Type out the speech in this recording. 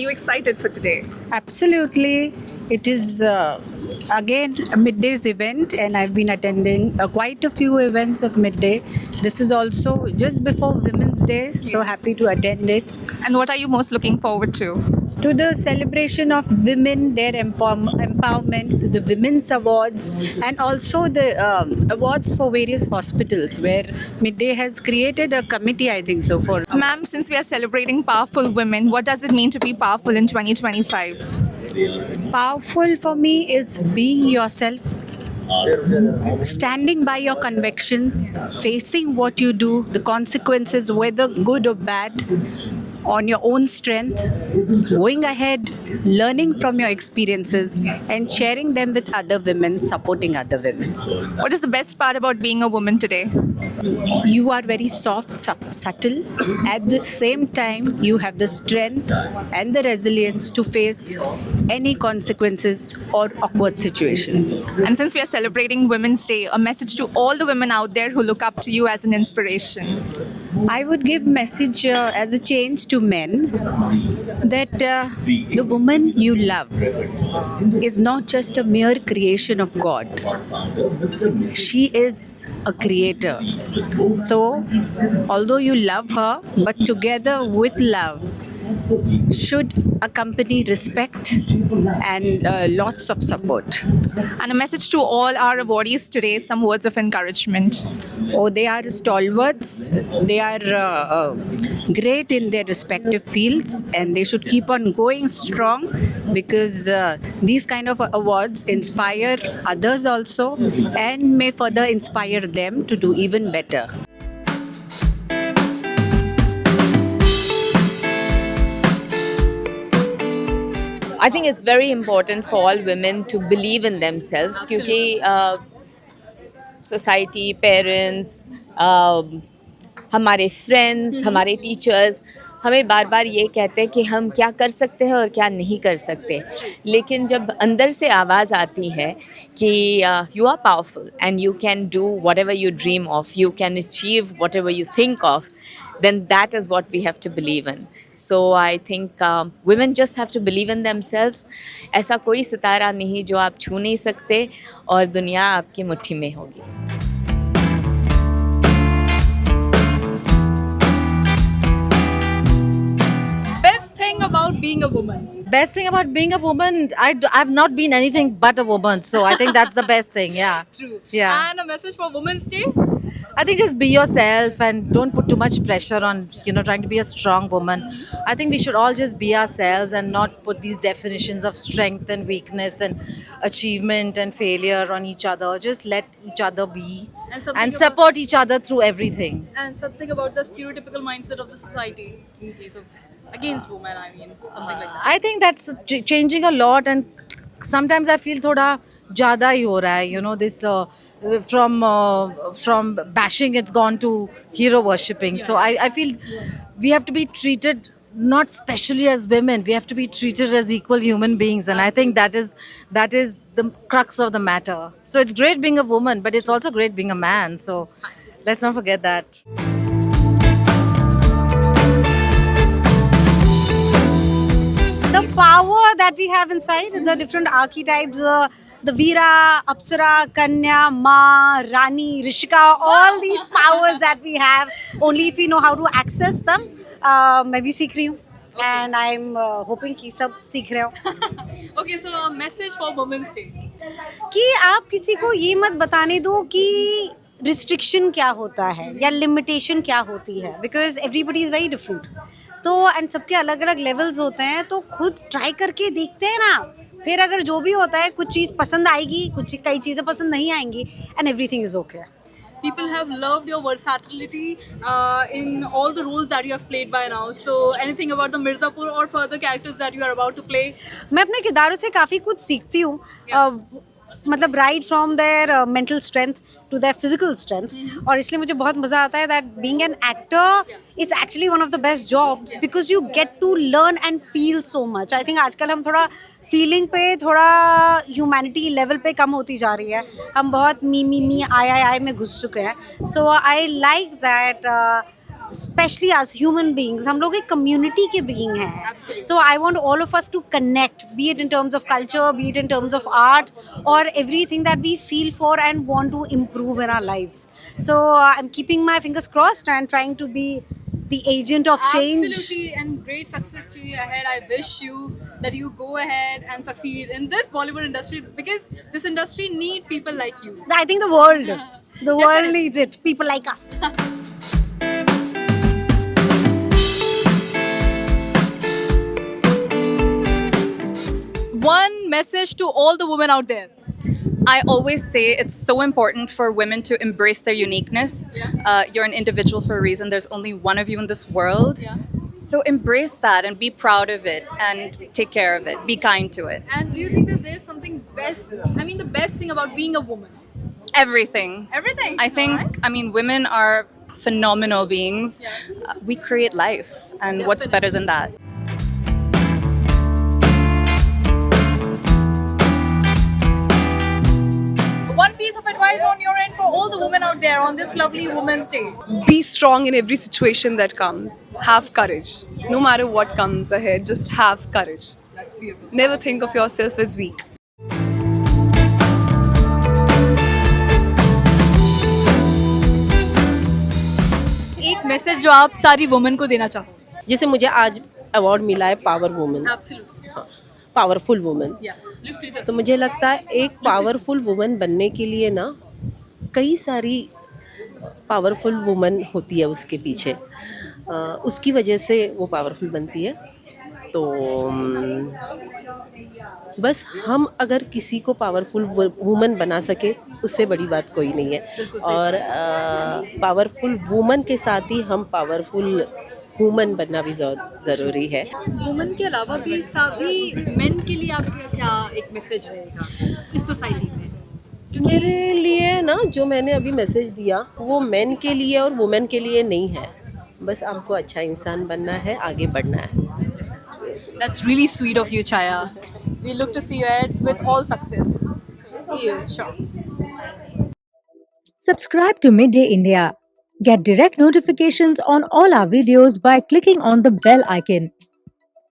you excited for today? Absolutely. It is again a Midday's event, and I've been attending quite a few events of Midday. This is also just before Women's Day, so happy to attend it. And what are you most looking forward to? To the celebration of women, their empowerment, to the Women's Awards, and also the awards for various hospitals, where Midday has created a committee, I think so, for. Ma'am, since we are celebrating powerful women, what does it mean to be powerful in 2025? Powerful for me is being yourself, standing by your convictions, facing what you do, the consequences, whether good or bad, on your own strength, going ahead, learning from your experiences, and sharing them with other women, supporting other women. What is the best part about being a woman today? You are very soft, subtle. At the same time, you have the strength and the resilience to face any consequences or awkward situations. And since we are celebrating Women's Day, a message to all the women out there who look up to you as an inspiration. I would give message as a change to men that the woman you love is not just a mere creation of God. She is a creator. So, although you love her, but together with love should accompany respect and lots of support. And a message to all our awardees today, some words of encouragement. Oh, they are stalwarts. They are great in their respective fields, and they should keep on going strong, because these kind of awards inspire others also, and may further inspire them to do even better. I think it's very important for all women to believe in themselves क्योंकि society parents हमारे friends हमारे teachers हमें बार बार ये कहते हैं कि हम क्या कर सकते हैं और क्या नहीं कर सकते लेकिन जब अंदर से आवाज़ आती है कि you are powerful and you can do whatever you dream of you can achieve whatever you think of then that is what we have to believe in. So I think women just have to believe in themselves. ऐसा कोई सितारा नहीं जो आप छू नहीं सकते और दुनिया आपकी मुट्ठी में होगी. Best thing about being a woman. Best thing about being a woman, I've not been anything but a woman, so I think that's the best thing. Yeah. True. Yeah. And a message for Women's Day? I think just be yourself and don't put too much pressure on trying to be a strong woman. I think we should all just be ourselves and not put these definitions of strength and weakness and achievement and failure on each other. Just let each other be and support each other through everything. And something about the stereotypical mindset of the society in case of against women, I mean, something like that. I think that's changing a lot, and sometimes I feel thoda ज़्यादा ही हो रहा है, this from bashing it's gone to hero worshipping. So I feel we have to be treated not specially as women, we have to be treated as equal human beings, and I think that is the crux of the matter. So it's great being a woman, but it's also great being a man, so let's not forget that. The power that we have inside, the different archetypes, the Veera, Apsara, Kanya, Ma, Rani, Rishika, all these powers that we have, only if we know how to access them. मैं भी सीख रही हूँ, and I'm hoping कि सब सीख रहे हो. Okay, so a message for Women's Day. कि आप किसी को ये मत बताने दो कि रिस्ट्रिक्शन क्या होता है या लिमिटेशन क्या होती है, because everybody is very different. तो एंड सबके अलग अलग लेवल्स होते हैं, तो खुद ट्राई करके देखते हैं ना, फिर अगर जो भी होता है कुछ चीज़ पसंद आएगी, कई चीज़ें पसंद नहीं आएंगी, and everything is okay. People have loved your versatility in all the roles that you have played by now. So anything about the Mirzapur or further characters that you are about to play? मैं अपने किरदारों से काफ़ी कुछ सीखती हूँ, मतलब right from their mental strength to their physical strength, और इसलिए मुझे बहुत मज़ा आता है that being an actor it's actually one of the best jobs, because you get to learn and feel so much. I think आजकल हम थोड़ा फीलिंग पे, थोड़ा ह्यूमैनिटी लेवल पे कम होती जा रही है. हम बहुत मी आई में घुस चुके हैं. So I like that especially as human beings, हम लोग एक community के being हैं. So I want all of us to connect, be it in terms of culture, be it in terms of art, or everything that we feel for and want to improve in our lives. So I'm keeping my fingers crossed and trying to be the agent of change. Absolutely, and great success to you ahead. I wish you that you go ahead and succeed in this Bollywood industry, because this industry need people like you. I think the world needs it. People like us. One message to all the women out there. I always say it's so important for women to embrace their uniqueness. You're an individual for a reason. There's only one of you in this world. Yeah. So embrace that and be proud of it and take care of it. Be kind to it. And do you think that there's something best? I mean, the best thing about being a woman. Everything. Everything. I think, I mean, women are phenomenal beings. Yeah. We create life. And what's better than that? One piece of advice on your end for all the women out there on this lovely Women's Day. Be strong in every situation that comes. Have courage. No matter what comes ahead, just have courage. That's beautiful. Never think of yourself as weak. एक message जो आप सारी women को देना चाहो. जैसे मुझे आज अवार्ड मिला है power women, Absolutely. Powerful women. Yeah. तो मुझे लगता है एक पावरफुल वुमेन बनने के लिए ना कई सारी पावरफुल वुमेन होती है उसके पीछे. उसकी वजह से वो पावरफुल बनती है. तो बस हम अगर किसी को पावरफुल वुमन बना सके उससे बड़ी बात कोई नहीं है. और पावरफुल वुमन के साथ ही हम पावरफुल वुमन बनना भी ज़रूरी है. वुमेन के अलावा भी सभी मेन के लिए आपका क्या एक मैसेज रहेगा इस सोसाइटी में? मेरे लिए ना जो मैंने अभी मैसेज दिया वो मेन के लिए और वुमेन के लिए नहीं है. बस आपको अच्छा इंसान बनना है, आगे बढ़ना है. That's really sweet of you, Chaya. We look to see you ahead with all success. Yeah, sure. Subscribe to Midday India. Get direct notifications on all our videos by clicking on the bell icon.